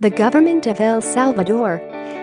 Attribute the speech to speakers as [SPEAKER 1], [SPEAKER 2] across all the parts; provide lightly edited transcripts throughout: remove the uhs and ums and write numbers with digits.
[SPEAKER 1] The government of El Salvador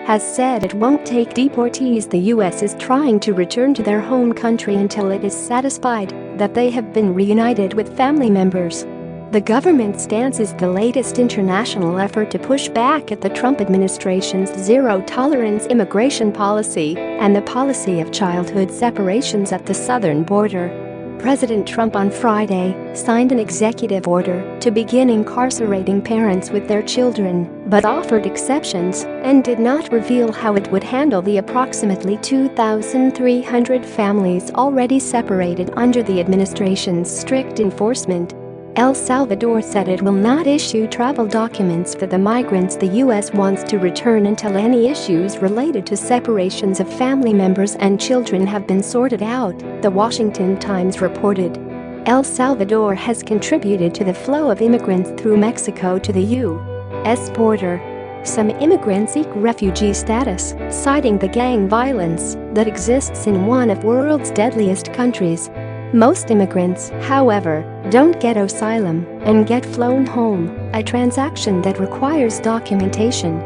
[SPEAKER 1] has said it won't take deportees the U.S. is trying to return to their home country until it is satisfied that they have been reunited with family members. The government's stance is the latest international effort to push back at the Trump administration's zero-tolerance immigration policy and the policy of childhood separations at the southern border. President Trump on Friday signed an executive order to begin incarcerating parents with their children, but offered exceptions and did not reveal how it would handle the approximately 2,300 families already separated under the administration's strict enforcement. El Salvador said it will not issue travel documents for the migrants the U.S. wants to return until any issues related to separations of family members and children have been sorted out, The Washington Times reported. El Salvador has contributed to the flow of immigrants through Mexico to the U.S. border. Some immigrants seek refugee status, citing the gang violence that exists in one of the world's deadliest countries. Most immigrants, however, don't get asylum and get flown home, a transaction that requires documentation.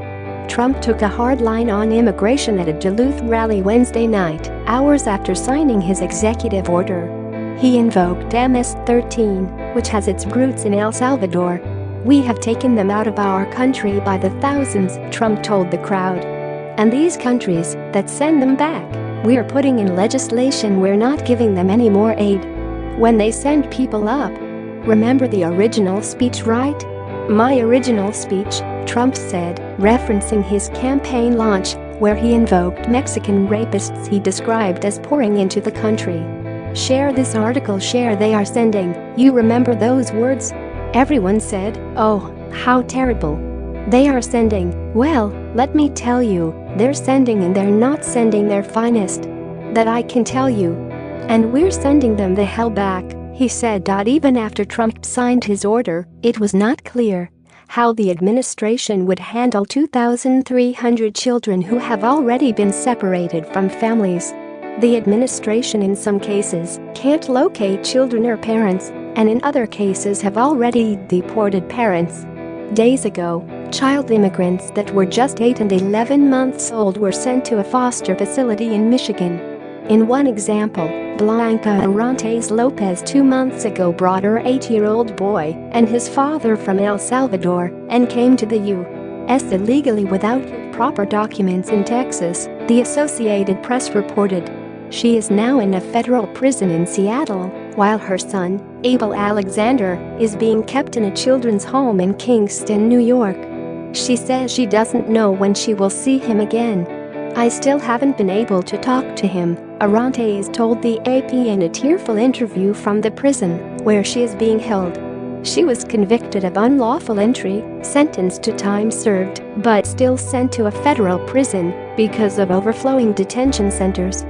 [SPEAKER 1] Trump took a hard line on immigration at a Duluth rally Wednesday night, hours after signing his executive order. He invoked MS-13, which has its roots in El Salvador. "We have taken them out of our country by the thousands," Trump told the crowd. "And these countries that send them back, we are putting in legislation we're not giving them any more aid when they send people up. Remember the original speech, right? My original speech," Trump said, referencing his campaign launch, where he invoked Mexican rapists he described as pouring into the country. "Share this article, share they are sending, you remember those words?" Everyone said, "Oh, how terrible. They are sending, well, let me tell you, they're sending and they're not sending their finest. That I can tell you. And we're sending them the hell back," he said. Even after Trump signed his order, it was not clear how the administration would handle 2,300 children who have already been separated from families. The administration in some cases can't locate children or parents, and in other cases have already deported parents. Days ago, child immigrants that were just 8 and 11 months old were sent to a foster facility in Michigan. In one example, Blanca Arantes Lopez 2 months ago brought her 8-year-old boy and his father from El Salvador and came to the U.S. illegally without proper documents in Texas, the Associated Press reported. She is now in a federal prison in Seattle, while her son, Abel Alexander, is being kept in a children's home in Kingston, New York. She says she doesn't know when she will see him again. "I still haven't been able to talk to him," Arantes told the AP in a tearful interview from the prison where she is being held. She was convicted of unlawful entry, sentenced to time served, but still sent to a federal prison because of overflowing detention centers.